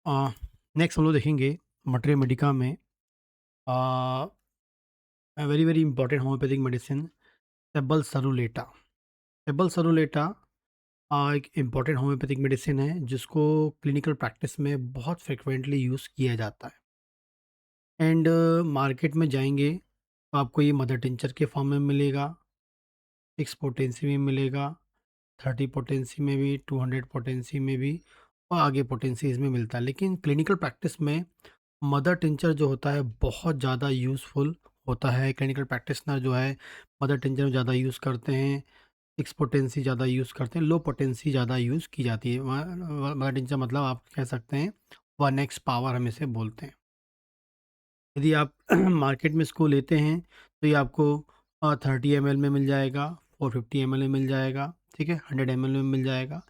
Next हम लोग देखेंगे मटेरिया मेडिका में very very important homeopathic medicine sabal serrulata. Sabal serrulata एक इम्पॉर्टेंट होम्योपैथिक मेडिसिन है जिसको क्लिनिकल प्रैक्टिस में बहुत फ्रिक्वेंटली यूज़ किया जाता है। एंड मार्केट में जाएंगे तो आपको ये मदर टिंचर के फॉर्म में मिलेगा, 6 पोटेंसी में मिलेगा, 30 पोटेंसी में भी, 200 पोटेंसी में भी और आगे पोटेंसीज में मिलता है। लेकिन क्लिनिकल प्रैक्टिस में मदर टिंचर जो होता है बहुत ज़्यादा यूज़फुल होता है। क्लिनिकल प्रैक्टिशनर जो है मदर टिंचर ज़्यादा यूज़ करते हैं, 6 पोटेंसी ज़्यादा यूज़ करते हैं, लो पोटेंसी ज़्यादा यूज़ की जाती है। मदर टिंचर मतलब आप कह सकते हैं 1x पावर हम इसे बोलते हैं। यदि आप मार्केट में इसको लेते हैं तो ये आपको 30 ml में मिल जाएगा, 450 ml में मिल जाएगा, ठीक है, 100 ml में मिल जाएगा।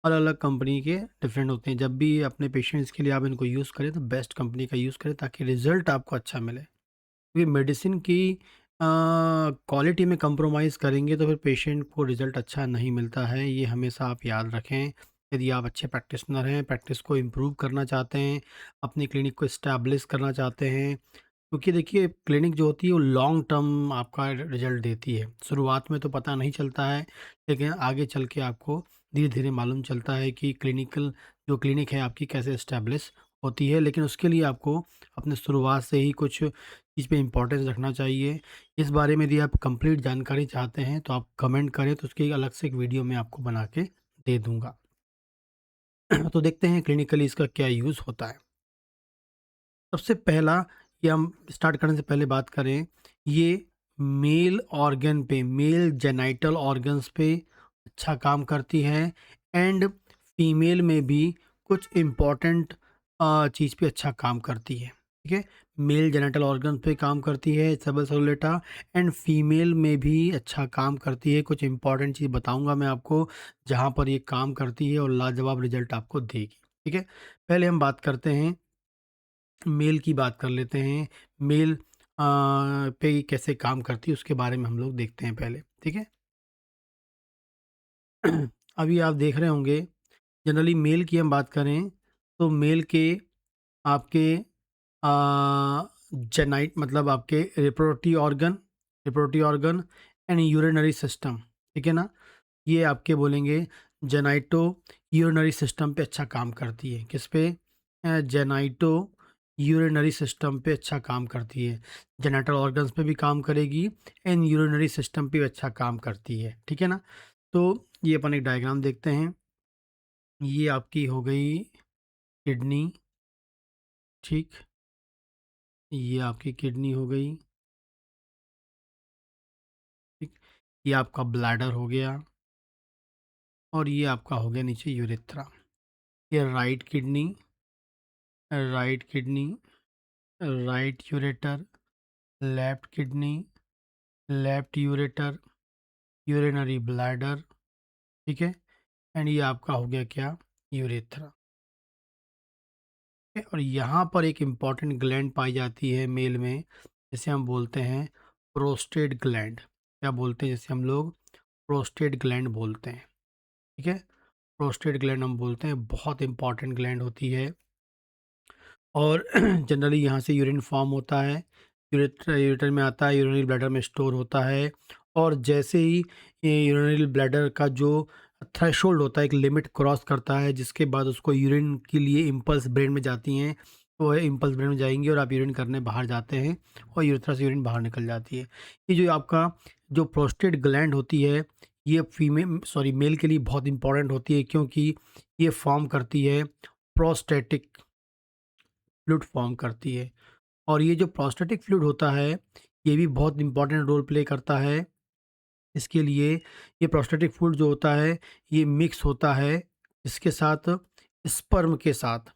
अलग अलग कंपनी के डिफरेंट होते हैं। जब भी अपने पेशेंट्स के लिए आप इनको यूज़ करें तो बेस्ट कंपनी का यूज़ करें ताकि रिजल्ट आपको अच्छा मिले, क्योंकि मेडिसिन की क्वालिटी में कंप्रोमाइज़ करेंगे तो फिर पेशेंट को रिजल्ट अच्छा नहीं मिलता है। ये हमेशा आप याद रखें। यदि आप अच्छे प्रैक्टिशनर हैं, प्रैक्टिस को इम्प्रूव करना चाहते हैं, अपनी क्लिनिक को इस्टेब्लिश करना चाहते हैं, क्योंकि देखिए क्लिनिक जो होती है वो लॉन्ग टर्म आपका रिजल्ट देती है। शुरुआत में तो पता नहीं चलता है, लेकिन आगे चल के आपको धीरे-धीरे मालूम चलता है कि क्लिनिक है आपकी कैसे एस्टेब्लिश होती है। लेकिन उसके लिए आपको अपने शुरुआत से ही कुछ चीज़ पे इम्पोर्टेंस रखना चाहिए। इस बारे में यदि आप कंप्लीट जानकारी चाहते हैं तो आप कमेंट करें, तो उसकी अलग से एक वीडियो मैं आपको बना के दे दूँगा। तो देखते हैं क्लिनिकली इसका क्या यूज़ होता है। सबसे पहला, ये हम स्टार्ट करने से पहले बात करें, ये मेल जेनाइटल ऑर्गन्स पे अच्छा काम करती है। एंड फीमेल में भी कुछ इम्पॉर्टेंट चीज़ पे अच्छा काम करती है, ठीक है। मेल जेनाइटल ऑर्गन पे काम करती है सबल सेलुलेटा, एंड फीमेल में भी अच्छा काम करती है। कुछ इम्पॉर्टेंट चीज़ बताऊंगा मैं आपको जहाँ पर ये काम करती है और लाजवाब रिजल्ट आपको देगी, ठीक है। पहले हम बात करते हैं, मेल की बात कर लेते हैं। मेल पे कैसे काम करती है उसके बारे में हम लोग देखते हैं पहले, ठीक है। अभी आप देख रहे होंगे, जनरली मेल की हम बात करें तो मेल के आपके जेनाइट मतलब आपके reproductive organ and urinary system, ठीक है ना। ये आपके बोलेंगे जेनाइटो यूरिनरी सिस्टम पे अच्छा काम करती है। किस पे? जेनाइटो यूरिनरी सिस्टम पे अच्छा काम करती है। जेनाइटल ऑर्गन्स पे भी काम करेगी एंड यूरिनरी सिस्टम पे भी अच्छा काम करती है, ठीक है ना। तो ये अपन एक डायग्राम देखते हैं। ये आपकी हो गई किडनी, ठीक। ये आपकी किडनी हो गई, ठीक। ये आपका ब्लैडर हो गया और ये आपका हो गया नीचे यूरेथ्रा। ये right kidney, right ureter, left kidney, left ureter, urinary bladder, ठीक है। एंड ये आपका हो गया क्या? यूरेथ्रा, ठीक है? और यहाँ पर एक इम्पॉर्टेंट ग्लैंड पाई जाती है मेल में, जिसे हम बोलते हैं प्रोस्टेट ग्लैंड। क्या बोलते हैं? जैसे हम लोग प्रोस्टेट ग्लैंड बोलते हैं, ठीक है। प्रोस्टेट ग्लैंड हम बोलते हैं, बहुत इंपॉर्टेंट ग्लैंड होती है। और जनरली यहाँ से यूरिन फॉर्म होता है, यूरेटर में आता है, यूरिनरी ब्लैडर में स्टोर होता है। और जैसे ही ये यूरिनरी ब्लैडर का जो थ्रेशोल्ड होता है, एक लिमिट क्रॉस करता है, जिसके बाद उसको यूरिन के लिए इम्पल्स ब्रेन में जाती हैं, तो वह इम्पल्स ब्रेन में जाएंगी और आप यूरिन करने बाहर जाते हैं और यूरेथ्रा से यूरिन बाहर निकल जाती है। ये जो आपका जो प्रोस्टेट ग्लैंड होती है, ये मेल के लिए बहुत इंपॉर्टेंट होती है, क्योंकि ये फॉर्म करती है प्रोस्टेटिक फ्लूइड फॉर्म करती है। और ये जो प्रोस्टेटिक फ्लूइड होता है, ये भी बहुत इंपॉर्टेंट रोल प्ले करता है। इसके लिए ये प्रोस्टेटिक फ्लूइड जो होता है, ये मिक्स होता है इसके साथ, स्पर्म के साथ।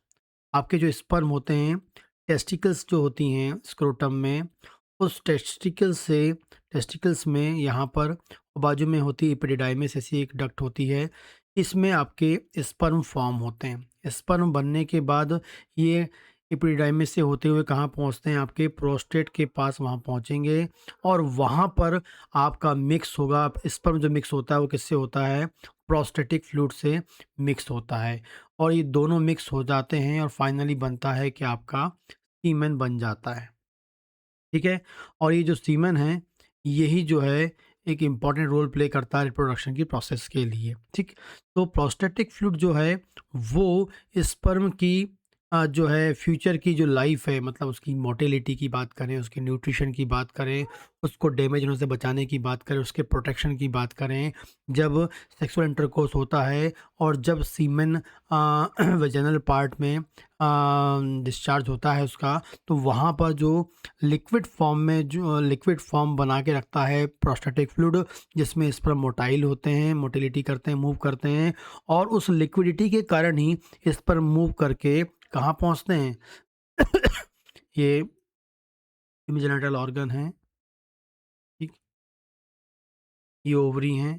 आपके जो स्पर्म होते हैं, टेस्टिकल्स जो होती हैं स्क्रोटम में, उस टेस्टिकल्स में यहाँ पर बाजू में होती है एपिडिडाइमिस, ऐसी एक डक्ट होती है। इसमें आपके स्पर्म फॉर्म होते हैं। स्पर्म बनने के बाद ये एपिडिडाइमिस से होते हुए कहाँ पहुँचते हैं? आपके प्रोस्टेट के पास वहाँ पहुँचेंगे और वहाँ पर आपका मिक्स होगा। स्पर्म जो मिक्स होता है वो किससे होता है? प्रोस्टेटिक फ्लूइड से मिक्स होता है। और ये दोनों मिक्स हो जाते हैं और फाइनली बनता है कि आपका सीमेन बन जाता है, ठीक है? और ये जो सीमेन है, यही जो है एक इम्पॉर्टेंट रोल प्ले करता है रिप्रोडक्शन की प्रोसेस के लिए, ठीक? तो प्रोस्टेटिक फ्लूइड जो है, वो स्पर्म की जो है फ्यूचर की जो लाइफ़ है, मतलब उसकी मोटिलिटी की बात करें, उसके न्यूट्रिशन की बात करें, उसको डैमेज होने से बचाने की बात करें, उसके प्रोटेक्शन की बात करें, जब सेक्सुअल इंटरकोर्स होता है और जब सीमेन वेजाइनल पार्ट में डिस्चार्ज होता है उसका, तो वहाँ पर जो लिक्विड फॉर्म बना के रखता है प्रोस्टेटिक फ्लूइड, जिसमें स्पर्म मोटाइल होते हैं, मोटिलिटी करते हैं, मूव करते हैं, और उस लिक्विडिटी के कारण ही स्पर्म मूव करके कहाँ पहुँचते हैं? ये इमेजिनेटल ऑर्गन है, ठीक? ये ओवरी हैं,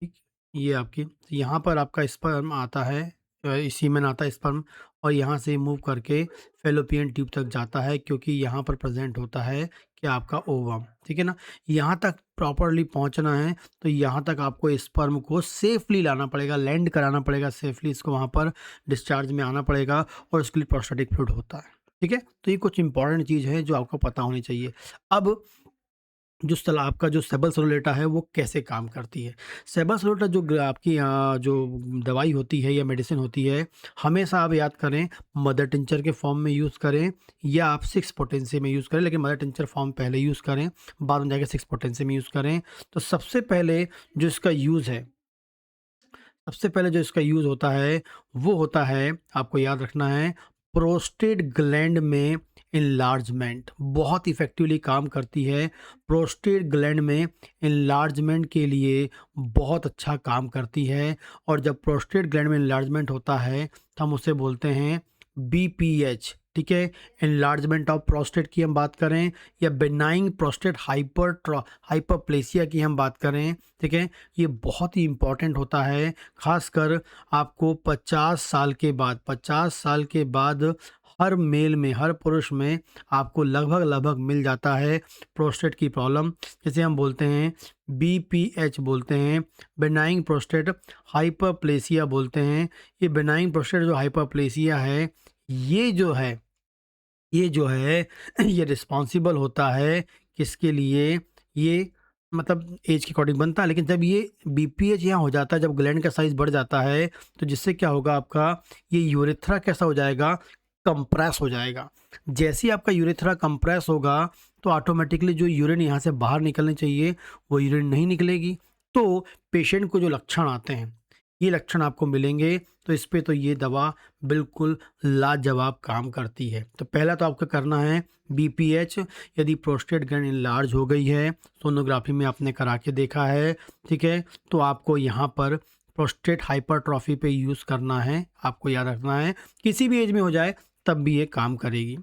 ठीक? ये आपकी यहाँ पर आपका स्पर्म आता है, सीमेन आता है स्पर्म, और यहाँ से मूव करके फैलोपियन ट्यूब तक जाता है, क्योंकि यहाँ पर प्रेज़ेंट होता है कि आपका ओवम, ठीक है ना? यहाँ तक प्रॉपर्ली पहुँचना है, तो यहाँ तक आपको स्पर्म को सेफ़ली लाना पड़ेगा, लैंड कराना पड़ेगा सेफ़ली, इसको वहाँ पर डिस्चार्ज में आना पड़ेगा, और उसके लिए प्रोस्टेटिक फ्लूइड होता है, ठीक है? तो ये कुछ इंपॉर्टेंट चीज़ है जो आपको पता होनी चाहिए। अब जो सल आपका जो सेबल सलोलेटा है, वो कैसे काम करती है? सेबल सलोलेटा जो आपकी जो दवाई होती है या मेडिसिन होती है, हमेशा आप याद करें, मदर टिंचर के फॉर्म में यूज़ करें या आप 6 पोटेंसी में यूज़ करें, लेकिन मदर टिंचर फॉर्म पहले यूज़ करें, बाद में जाके 6 पोटेंसी में यूज़ करें। तो सबसे पहले जो इसका यूज़ होता है, वो होता है, आपको याद रखना है, प्रोस्टेट ग्लैंड में एनलार्जमेंट बहुत इफ़ेक्टिवली काम करती है। प्रोस्टेट ग्लैंड में एनलार्जमेंट के लिए बहुत अच्छा काम करती है, और जब प्रोस्टेट ग्लैंड में एनलार्जमेंट होता है, तो हम उसे बोलते हैं बीपीएच, ठीक है? एनलार्जमेंट ऑफ प्रोस्टेट की हम बात करें, या बेनाइन प्रोस्टेट हाइपरप्लेसिया की हम बात करें, ठीक है? ये बहुत ही इम्पॉर्टेंट होता है, ख़ासकर आपको 50 साल के बाद हर मेल में, हर पुरुष में आपको लगभग मिल जाता है प्रोस्टेट की प्रॉब्लम, जिसे हम बोलते हैं बीपीएच बोलते हैं, बेनाइन प्रोस्टेट हाइपरप्लेसिया बोलते हैं। ये बेनाइन प्रोस्टेट जो हाइपरप्लेसिया है, ये जो है ये जो है ये रिस्पॉन्सिबल होता है किसके लिए? ये मतलब एज के अकॉर्डिंग बनता है, लेकिन जब ये बीपीएच यहाँ हो जाता है, जब ग्लैंड का साइज़ बढ़ जाता है, तो जिससे क्या होगा, आपका ये यूरेथ्रा कैसा हो जाएगा? कंप्रेस हो जाएगा। जैसे ही आपका यूरेथ्रा कंप्रेस होगा, तो ऑटोमेटिकली जो यूरिन यहाँ से बाहर निकलनी चाहिए, वो यूरिन नहीं निकलेगी। तो पेशेंट को जो लक्षण आते हैं, ये लक्षण आपको मिलेंगे, तो इस पे तो ये दवा बिल्कुल लाजवाब काम करती है। तो पहला तो आपको करना है बीपीएच, यदि प्रोस्टेट ग्लैंड एनलार्ज हो गई है, सोनोग्राफी में आपने करा के देखा है, ठीक है? तो आपको यहाँ पर प्रोस्टेट हाइपरट्रॉफी पे यूज़ करना है, आपको याद रखना है, किसी भी एज में हो जाए तब भी ये काम करेगी।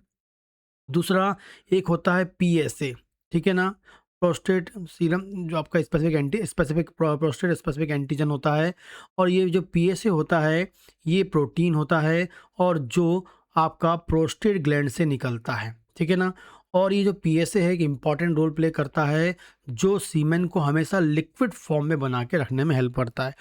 दूसरा एक होता है पीएसए, ठीक है ना? प्रोस्टेट सीरम, जो आपका स्पेसिफिक प्रोस्टेट स्पेसिफिक एंटीजन होता है, और ये जो पीएसए होता है, ये प्रोटीन होता है, और जो आपका प्रोस्टेट ग्लैंड से निकलता है, ठीक है ना? और ये जो पीएसए है, एक इम्पॉर्टेंट रोल प्ले करता है, जो सीमेन को हमेशा लिक्विड फॉर्म में बना के रखने में हेल्प करता है।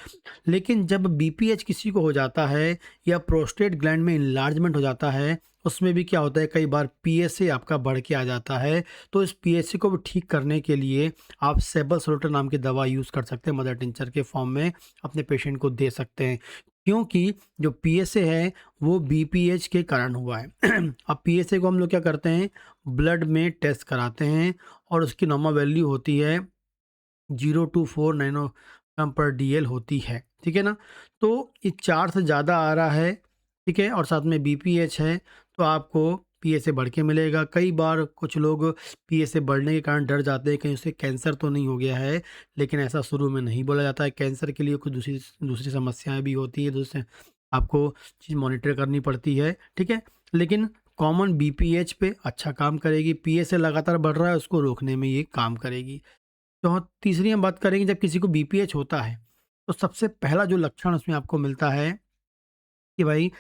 लेकिन जब बीपीएच किसी को हो जाता है, या प्रोस्टेट ग्लैंड में इनलार्जमेंट हो जाता है, उसमें भी क्या होता है, कई बार पीएसए आपका बढ़ के आ जाता है। तो इस पीएसए को भी ठीक करने के लिए आप सेबल सलोटर नाम की दवा यूज़ कर सकते हैं, मदर टिंचर के फॉर्म में अपने पेशेंट को दे सकते हैं, क्योंकि जो पीएसए है, वो बीपीएच के कारण हुआ है। अब पीएसए को हम लोग क्या करते हैं, ब्लड में टेस्ट कराते हैं, और उसकी नॉर्मल वैल्यू होती है 0 to 4 नैनोग्राम पर डीएल होती है, ठीक है ना? तो ये 4 से ज़्यादा आ रहा है, ठीक है, और साथ में बीपीएच है, तो आपको पीएसए बढ़ के मिलेगा। कई बार कुछ लोग पीएसए बढ़ने के कारण डर जाते हैं, कहीं उसे कैंसर तो नहीं हो गया है, लेकिन ऐसा शुरू में नहीं बोला जाता है। कैंसर के लिए कुछ दूसरी दूसरी समस्याएं भी होती है, दूसरे आपको चीज़ मॉनिटर करनी पड़ती है, ठीक है? लेकिन कॉमन बीपीएच पे अच्छा काम करेगी, पीएसए लगातार बढ़ रहा है, उसको रोकने में ये काम करेगी। तो तीसरी हम बात करेंगे, जब किसी को बीपीएच होता है, तो सबसे पहला जो लक्षण उसमें आपको मिलता है कि भाई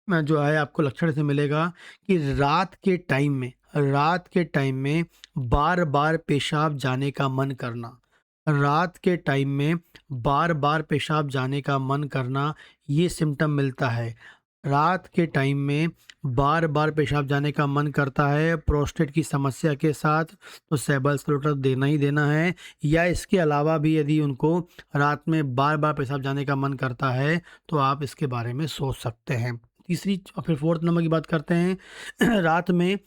जो है, आपको लक्षण से मिलेगा कि रात के टाइम में बार बार पेशाब जाने का मन करना, रात के टाइम में बार-बार पेशाब जाने का मन करना, ये सिम्पटम मिलता है। रात के टाइम में बार-बार पेशाब जाने का मन करता है प्रोस्टेट की समस्या के साथ, तो सेबल्सोलोटर देना ही देना है। या इसके अलावा भी यदि उनको रात में बार-बार पेशाब जाने का मन करता है, तो आप इसके बारे में सोच सकते हैं। तीसरी और फिर 4th नंबर की बात करते हैं। रात में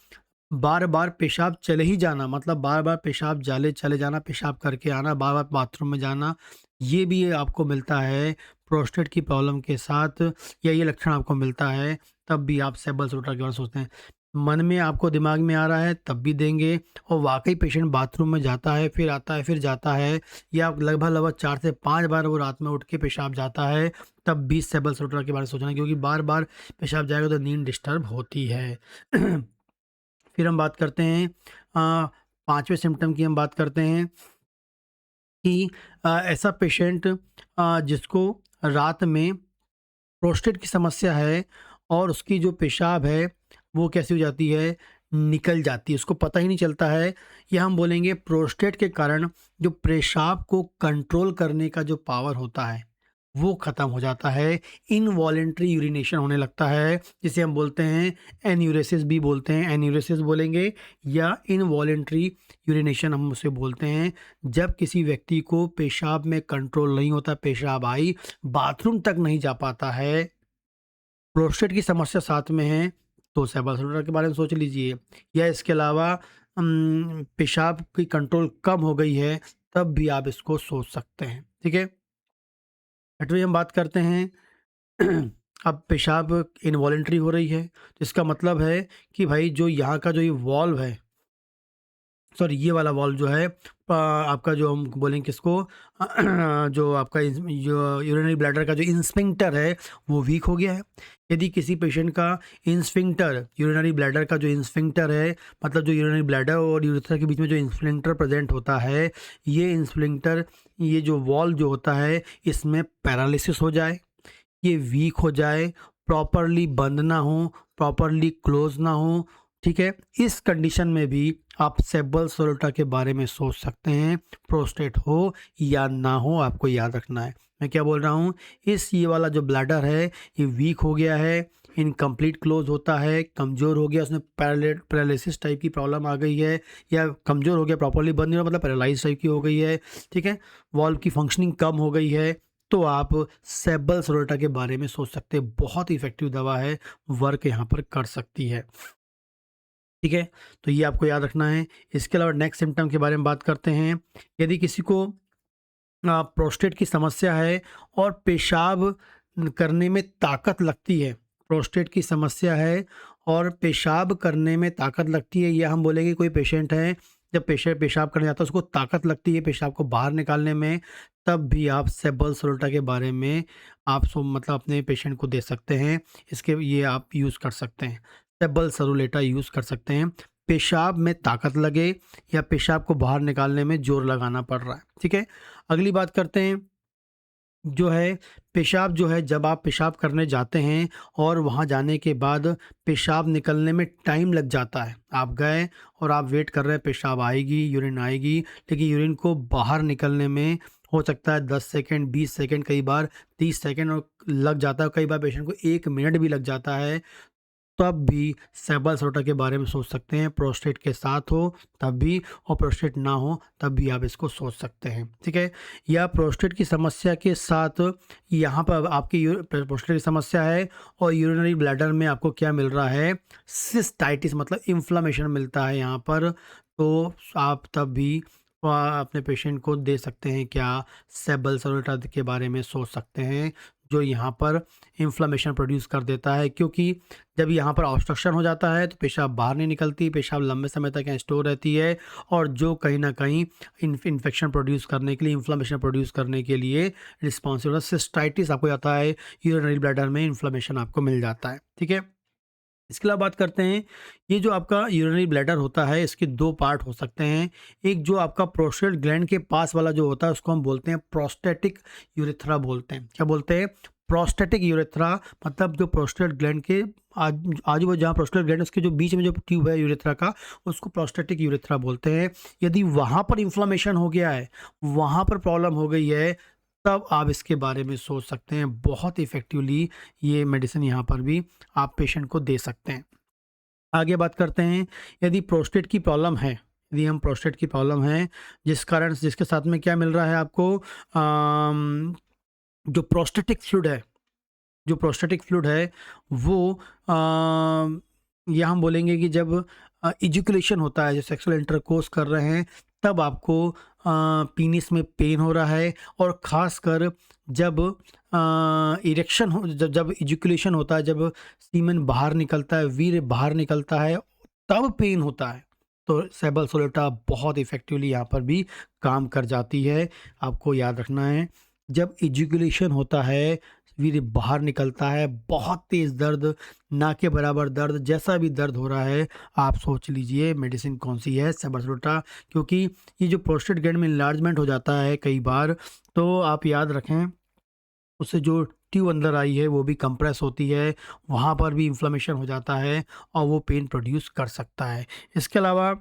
बार-बार पेशाब चले ही जाना, मतलब बार-बार पेशाब जाले चले जाना, पेशाब करके आना, बार-बार बाथरूम में जाना, ये भी आपको मिलता है प्रोस्टेट की प्रॉब्लम के साथ, या ये लक्षण आपको मिलता है, तब भी आप सेबल्सोल्टर के बारे में सोचते हैं। मन में आपको दिमाग में आ रहा है तब भी देंगे, और वाक़ई पेशेंट बाथरूम में जाता है, फिर आता है, फिर जाता है, या लगभग-लगभग 4 से 5 बार वो रात में उठ के पेशाब जाता है, तब भी सेबल्सोल्टर के बारे में सोचना है, क्योंकि बार-बार पेशाब जाएगा तो नींद डिस्टर्ब होती है। फिर हम बात करते हैं 5वें सिम्पटम की हम बात करते हैं कि ऐसा पेशेंट जिसको रात में प्रोस्टेट की समस्या है, और उसकी जो पेशाब है वो कैसी हो जाती है, निकल जाती है, उसको पता ही नहीं चलता है। या हम बोलेंगे प्रोस्टेट के कारण जो पेशाब को कंट्रोल करने का जो पावर होता है वो ख़त्म हो जाता है। इनवॉलेंट्री यूरिनेशन होने लगता है, जिसे हम बोलते हैं एन्यूरेसिस भी बोलते हैं, एन्यूरेसिस बोलेंगे, या इनवॉलेंट्री यूरिनेशन हम उसे बोलते हैं। जब किसी व्यक्ति को पेशाब में कंट्रोल नहीं होता, पेशाब आई बाथरूम तक नहीं जा पाता है, प्रोस्टेट की समस्या साथ में है, तो सेबल्सोल्टर के बारे में सोच लीजिए। या इसके अलावा पेशाब की कंट्रोल कम हो गई है, तब भी आप इसको सोच सकते हैं। ठीक है, 8वीं हम बात करते हैं। अब पेशाब इनवॉलेंट्री हो रही है, तो इसका मतलब है कि भाई जो यहाँ का जो ये वॉल्व है, सॉरी ये वाला वॉल्व जो है, आपका जो हम बोलेंगे किसको, जो आपका जो यूरिनरी ब्लैडर का जो इंस्फिंक्टर है वो वीक हो गया है। यदि किसी पेशेंट का इंस्फिंक्टर, यूरिनरी ब्लैडर का जो इंस्फिंक्टर है, मतलब जो यूरिनरी ब्लैडर और यूरेथ्रा के बीच में जो इंस्फिंक्टर प्रेजेंट होता है, ये इंस्फिंक्टर, ये जो वॉल्व जो होता है, इसमें पैरालिसिस हो जाए, ये वीक हो जाए, प्रॉपरली बंद ना हो, प्रॉपरली क्लोज ना हो, ठीक है, इस कंडीशन में भी आप सेबल्सोल्टर के बारे में सोच सकते हैं। प्रोस्टेट हो या ना हो, आपको याद रखना है मैं क्या बोल रहा हूँ। ये वाला जो ब्लैडर है ये वीक हो गया है, इनकम्प्लीट क्लोज होता है, कमज़ोर हो गया, उसमें पैरालिसिस टाइप की प्रॉब्लम आ गई है, या कमज़ोर हो गया, प्रॉपरली बंद नहीं हो, मतलब पैरालाइज टाइप की हो गई है, ठीक है, वॉल्व की फंक्शनिंग कम हो गई है, तो आप सेबल्सोल्टर के बारे में सोच सकते हैं। बहुत इफेक्टिव दवा है, वर्क यहाँ पर कर सकती है। ठीक है, तो ये आपको याद रखना है। इसके अलावा नेक्स्ट सिम्पटम के बारे में बात करते हैं। यदि किसी को प्रोस्टेट की समस्या है और पेशाब करने में ताकत लगती है, प्रोस्टेट की समस्या है और पेशाब करने में ताकत लगती है, या हम बोलेंगे कोई पेशेंट है जब पेशाब करने जाता है उसको ताकत लगती है पेशाब को बाहर निकालने में, तब भी आप सेबल्सोल्टर के बारे में आप मतलब अपने पेशेंट को दे सकते हैं। इसके ये आप यूज़ कर सकते हैं, सेबल्सोलेटा यूज़ कर सकते हैं। पेशाब में ताकत लगे या पेशाब को बाहर निकालने में ज़ोर लगाना पड़ रहा है। ठीक है, अगली बात करते हैं, जो है पेशाब जो है, जब आप पेशाब करने जाते हैं और वहाँ जाने के बाद पेशाब निकलने में टाइम लग जाता है। आप गए और आप वेट कर रहे हैं पेशाब आएगी, यूरिन आएगी, लेकिन यूरिन को बाहर निकलने में हो सकता है 10 सेकंड, 20 सेकंड, कई बार 30 सेकंड और लग जाता है, कई बार पेशेंट को 1 मिनट भी लग जाता है, तब भी सेबल्सोल्टर के बारे में सोच सकते हैं। प्रोस्टेट के साथ हो तब भी, और प्रोस्टेट ना हो तब भी आप इसको सोच सकते हैं। ठीक है, या प्रोस्टेट की समस्या के साथ यहाँ पर आपकी प्रोस्टेट की समस्या है और यूरिनरी ब्लैडर में आपको क्या मिल रहा है, सिस्टाइटिस, मतलब इन्फ्लामेशन मिलता है यहाँ पर, तो आप तब भी अपने पेशेंट को दे सकते हैं क्या, सेबल्सोल्टर के बारे में सोच सकते हैं, जो यहाँ पर इन्फ्लामेशन प्रोड्यूस कर देता है। क्योंकि जब यहाँ पर ऑब्स्ट्रक्शन हो जाता है तो पेशाब बाहर नहीं निकलती, पेशाब लंबे समय तक यहाँ स्टोर रहती है, और जो कहीं ना कहीं इन्फेक्शन प्रोड्यूस करने के लिए, इन्फ्लामेशन प्रोड्यूस करने के लिए रिस्पॉन्सिबल, सिस्टाइटिस आपको आता है, यूरिनरी ब्लैडर में इन्फ्लामेशन आपको मिल जाता है। ठीक है, इसके अलावा बात करते हैं, ये जो आपका यूरिनरी ब्लैडर होता है इसके 2 पार्ट हो सकते हैं। एक जो आपका प्रोस्टेट ग्लैंड के पास वाला जो होता है उसको हम बोलते हैं प्रोस्टेटिक यूरेथ्रा बोलते हैं। क्या बोलते हैं? प्रोस्टेटिक यूरेथ्रा मतलब जो प्रोस्टेट ग्लैंड के आजू बाजू जहाँ प्रोस्टेट ग्लैंड उसके जो बीच में जो ट्यूब है यूरेथ्रा का, उसको प्रोस्टेटिक यूरेथ्रा बोलते हैं। यदि वहाँ पर इन्फ्लेमेशन हो गया है, वहाँ पर प्रॉब्लम हो गई है, तब आप इसके बारे में सोच सकते हैं। बहुत इफ़ेक्टिवली ये मेडिसिन यहाँ पर भी आप पेशेंट को दे सकते हैं। आगे बात करते हैं, यदि प्रोस्टेट की प्रॉब्लम है, यदि हम प्रोस्टेट की प्रॉब्लम है जिसके साथ में क्या मिल रहा है आपको, जो प्रोस्टेटिक फ्लूइड है, जो प्रोस्टेटिक फ्लूइड है वो या हम बोलेंगे कि जब इजैकुलेशन होता है, जो सेक्सुअल इंटरकोर्स कर रहे हैं, तब आपको पीनिस में पेन हो रहा है, और ख़ासकर जब इरेक्शन हो, जब इजैकुलेशन होता है, जब सीमेन बाहर निकलता है, वीर्य बाहर निकलता है, तब पेन होता है, तो सेबल सोलेटा बहुत इफ़ेक्टिवली यहाँ पर भी काम कर जाती है। आपको याद रखना है, जब इजैकुलेशन होता है, वीर्य बाहर निकलता है, बहुत तेज़ दर्द, ना के बराबर दर्द, जैसा भी दर्द हो रहा है, आप सोच लीजिए मेडिसिन कौन सी है, सेबरसोल्टा। क्योंकि ये जो प्रोस्टेट ग्लैंड में इन्लार्जमेंट हो जाता है कई बार, तो आप याद रखें उससे जो ट्यूब अंदर आई है वो भी कंप्रेस होती है, वहाँ पर भी इन्फ्लेमेशन हो जाता है और वो पेन प्रोड्यूस कर सकता है। इसके अलावा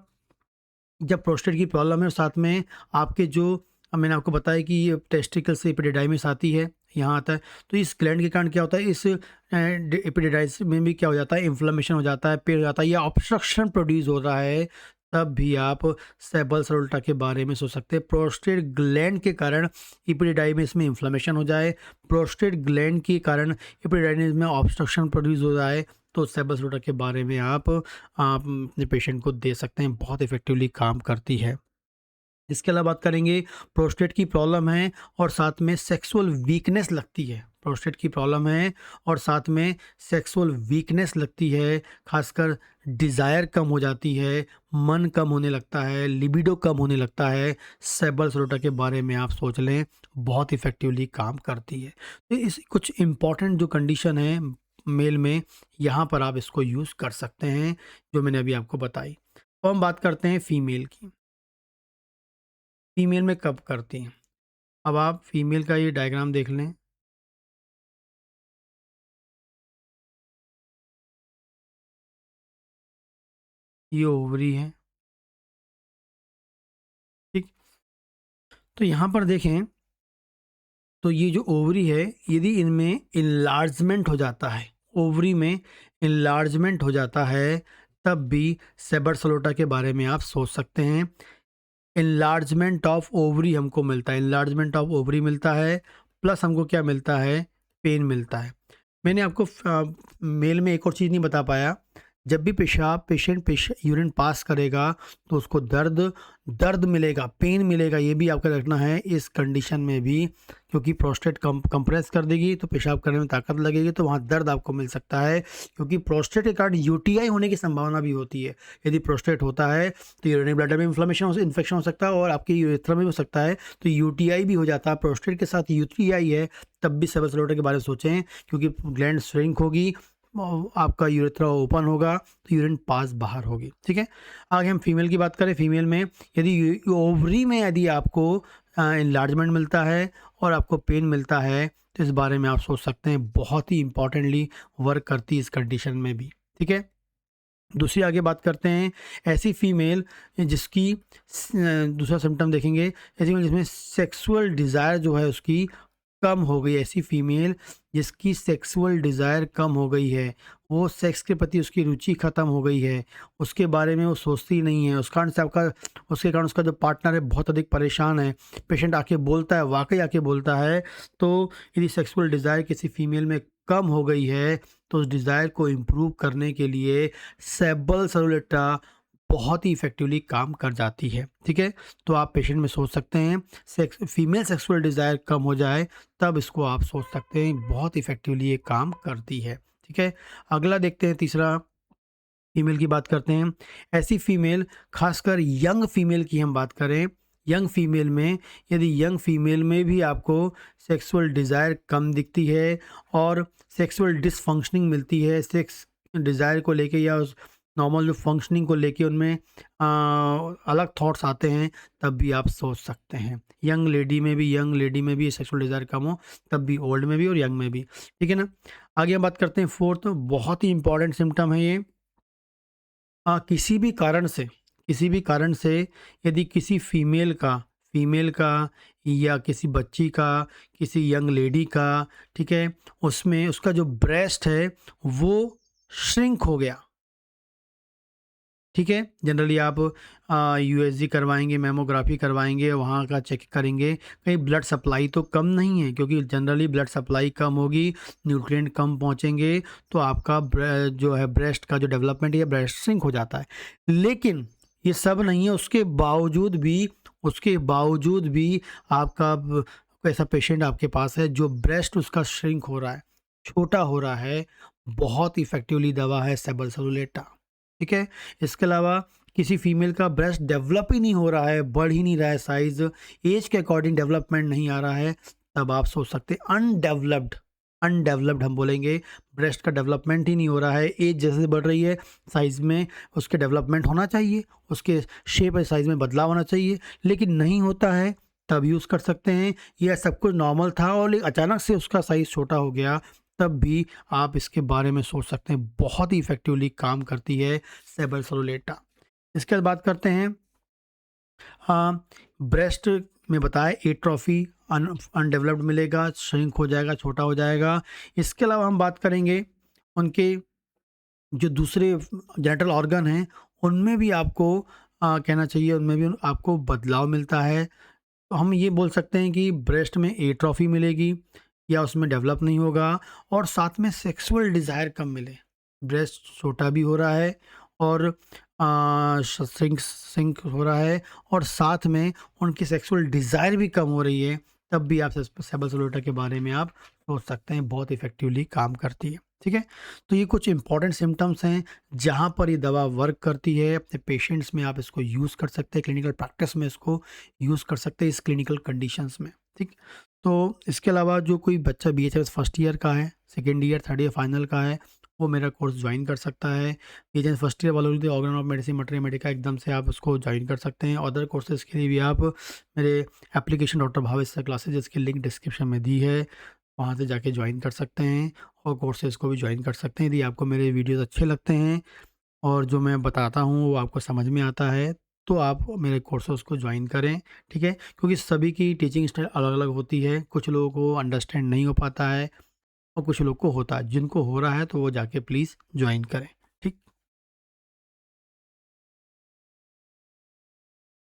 जब प्रोस्टेट की प्रॉब्लम है और साथ में आपके जो मैंने आपको बताया कि ये टेस्टिकल से एपिडिडाइमिस आती है, यहाँ आता है, तो इस ग्लैंड के कारण क्या होता है, इस एपिडिडाइमिस में भी क्या हो जाता है, इन्फ्लेमेशन हो जाता है, पेन हो जाता है, या ऑब्स्ट्रक्शन प्रोड्यूस हो रहा है, तब भी आप सेबल सरोल्टा के बारे में सोच सकते हैं। प्रोस्टेट ग्लैंड के कारण एपिडिडाइमिस में इन्फ्लेमेशन हो जाए, प्रोस्टेट ग्लैंड के कारण एपिडिडाइमिस में ऑब्स्ट्रक्शन प्रोड्यूस हो जाए, तो सेबल सरोल्टा के बारे में आप अपने पेशेंट को दे सकते हैं, बहुत इफ़ेक्टिवली काम करती है। इसके अलावा बात करेंगे, प्रोस्टेट की प्रॉब्लम है और साथ में सेक्सुअल वीकनेस लगती है, प्रोस्टेट की प्रॉब्लम है और साथ में सेक्सुअल वीकनेस लगती है, खासकर डिज़ायर कम हो जाती है, मन कम होने लगता है, लिबिडो कम होने लगता है, सेबल सरोटा के बारे में आप सोच लें, बहुत इफ़ेक्टिवली काम करती है। तो इस कुछ इम्पॉर्टेंट जो कंडीशन है मेल में, यहाँ पर आप इसको यूज़ कर सकते हैं, जो मैंने अभी आपको बताई। तो हम बात करते हैं फीमेल की। फीमेल में कब करती हैं? अब आप फीमेल का ये डायग्राम देख लें। ये ओवरी है, ठीक? तो यहाँ पर देखें, तो ये जो ओवरी है, यदि इनमें इनलार्जमेंट हो जाता है, ओवरी में इनलार्जमेंट हो जाता है, तब भी सेबर सलोटा के बारे में आप सोच सकते हैं। इनलार्जमेंट ऑफ ओवरी हमको मिलता है, इनलार्जमेंट ऑफ ओवरी मिलता है, प्लस हमको क्या मिलता है, पेन मिलता है। मैंने आपको मेल में एक और चीज़ नहीं बता पाया, जब भी पेशेंट यूरिन पास करेगा तो उसको दर्द मिलेगा, पेन मिलेगा, ये भी आपको रखना है इस कंडीशन में भी, क्योंकि प्रोस्टेट कंप्रेस कर देगी तो पेशाब करने में ताकत लगेगी, तो वहाँ दर्द आपको मिल सकता है, क्योंकि प्रोस्टेट के कारण यूटीआई होने की संभावना भी होती है। यदि प्रोस्टेट होता है तो यूरिनरी ब्लैडर में इन्फेक्शन हो सकता है और आपके यूरेथ्रा में भी हो सकता है, तो यूटीआई भी हो जाता है। प्रोस्टेट के साथ यूटीआई है, तब भी सेबल सलोटा के बारे में सोचें, क्योंकि ग्लैंड श्रिंक होगी, आपका यूरेथ्रा ओपन होगा, तो यूरिन पास बाहर होगी, ठीक है। आगे हम फीमेल की बात करें। फीमेल में यदि ओवरी में यदि आपको इनलार्जमेंट मिलता है और आपको पेन मिलता है, तो इस बारे में आप सोच सकते हैं, बहुत ही इंपॉर्टेंटली वर्क करती है इस कंडीशन में भी, ठीक है। दूसरी आगे बात करते हैं, ऐसी फीमेल जिसकी दूसरा सिम्टम देखेंगे, ऐसी फीमेल जिसमें सेक्सुअल डिज़ायर जो है उसकी कम हो गई, ऐसी फीमेल जिसकी सेक्सुअल डिज़ायर कम हो गई है, वो सेक्स के प्रति उसकी रुचि ख़त्म हो गई है, उसके बारे में वो सोचती नहीं है, उस कारण से उसके कारण उसका जो पार्टनर है बहुत अधिक परेशान है, पेशेंट आके बोलता है, वाकई आके बोलता है, तो यदि सेक्सुअल डिज़ायर किसी फीमेल में कम हो गई है, तो उस डिज़ायर को इम्प्रूव करने के लिए सेबल सलोलेटा बहुत ही इफ़ेक्टिवली काम कर जाती है, ठीक है। तो आप पेशेंट में सोच सकते हैं, फीमेल सेक्सुअल डिज़ायर कम हो जाए, तब इसको आप सोच सकते हैं, बहुत इफ़ेक्टिवली ये काम करती है, ठीक है। अगला देखते हैं, तीसरा फीमेल की बात करते हैं। ऐसी फीमेल, खासकर यंग फीमेल की हम बात करें, यंग फीमेल में यदि यंग फीमेल में भी आपको सेक्सुअल डिज़ायर कम दिखती है और सेक्सुअल डिसफंक्शनिंग मिलती है, सेक्स डिज़ायर को लेके या नॉर्मल जो फंक्शनिंग को लेके उनमें अलग थॉट्स आते हैं, तब भी आप सोच सकते हैं। यंग लेडी में भी सेक्सुअल डिज़ायर कम हो, तब भी ओल्ड में भी और यंग में भी, ठीक है ना? आगे हम बात करते हैं फोर्थ, बहुत ही इंपॉर्टेंट सिम्पटम है ये। किसी भी कारण से यदि किसी फीमेल का या किसी बच्ची का, किसी यंग लेडी का, ठीक है, उसमें उसका जो ब्रेस्ट है वो श्रिंक हो गया, ठीक है। जनरली आप यूएसजी करवाएंगे, मेमोग्राफी करवाएंगे, वहाँ का चेक करेंगे कहीं ब्लड सप्लाई तो कम नहीं है, क्योंकि जनरली ब्लड सप्लाई कम होगी, न्यूट्रिएंट कम पहुँचेंगे, तो आपका जो है ब्रेस्ट का जो डेवलपमेंट है ब्रेस्ट श्रिंक हो जाता है। लेकिन ये सब नहीं है, उसके बावजूद भी आपका ऐसा पेशेंट आपके पास है जो ब्रेस्ट उसका श्रिंक हो रहा है, छोटा हो रहा है, बहुत इफेक्टिवली दवा है सेबल्सोलेटा, ठीक है। इसके अलावा किसी फीमेल का ब्रेस्ट डेवलप ही नहीं हो रहा है, बढ़ ही नहीं रहा है साइज, एज के अकॉर्डिंग डेवलपमेंट नहीं आ रहा है, तब आप सोच सकते हैं अनडेवलप्ड हम बोलेंगे, ब्रेस्ट का डेवलपमेंट ही नहीं हो रहा है, एज जैसे बढ़ रही है साइज़ में उसके डेवलपमेंट होना चाहिए, उसके शेप और साइज़ में बदलाव होना चाहिए, लेकिन नहीं होता है, तब यूज़ कर सकते हैं। यह सब कुछ नॉर्मल था और अचानक से उसका साइज़ छोटा हो गया, तब भी आप इसके बारे में सोच सकते हैं। बहुत ही इफ़ेक्टिवली काम करती है सेबल्सोलेटा। इसके बाद बात करते हैं ब्रेस्ट में बताया एट्रोफी अनडेवलप्ड मिलेगा, श्रिंक हो जाएगा, छोटा हो जाएगा। इसके अलावा हम बात करेंगे उनके जो दूसरे जेनिटल ऑर्गन हैं, उनमें भी आपको कहना चाहिए, उनमें भी आपको बदलाव मिलता है। तो हम ये बोल सकते हैं कि ब्रेस्ट में एट्रोफी मिलेगी या उसमें डेवलप नहीं होगा, और साथ में सेक्सुअल डिज़ायर कम मिले, ब्रेस्ट छोटा भी हो रहा है और सिंक सिंक हो रहा है, और साथ में उनकी सेक्सुअल डिज़ायर भी कम हो रही है, तब भी आप सेबल्सोलेटा के बारे में आप सोच सकते हैं, बहुत इफ़ेक्टिवली काम करती है, ठीक है। तो ये कुछ इंपॉर्टेंट सिम्टम्स हैं जहाँ पर ये दवा वर्क करती है। अपने पेशेंट्स में आप इसको यूज़ कर सकते हैं, क्लिनिकल प्रैक्टिस में इसको यूज़ कर सकते हैं इस क्लिनिकल कंडीशंस में, ठीक। तो इसके अलावा जो कोई बच्चा बीएचएमएस फर्स्ट ईयर का है, second year, third year final का है, वो मेरा कोर्स ज्वाइन कर सकता है। बीएचएमएस फर्स्ट ईयर वालों के लिए organ of medicine material Medica एकदम से आप उसको ज्वाइन कर सकते हैं। अदर कोर्सेज़ के लिए भी आप मेरे application doctor Bhavesh sir classes, जिसकी लिंक डिस्क्रिप्शन में दी है, वहाँ से जाके ज्वाइन कर सकते हैं और कोर्सेज़ को भी ज्वाइन कर सकते हैं। यदि आपको मेरे वीडियोज़ अच्छे लगते हैं और जो मैं बताता हूँ वो आपको समझ में आता है, तो आप मेरे कोर्सेज़ को ज्वाइन करें, ठीक है। क्योंकि सभी की टीचिंग स्टाइल अलग-अलग होती है, कुछ लोगों को अंडरस्टैंड नहीं हो पाता है और कुछ लोग को होता है। जिनको हो रहा है तो वो जाके प्लीज़ ज्वाइन करें।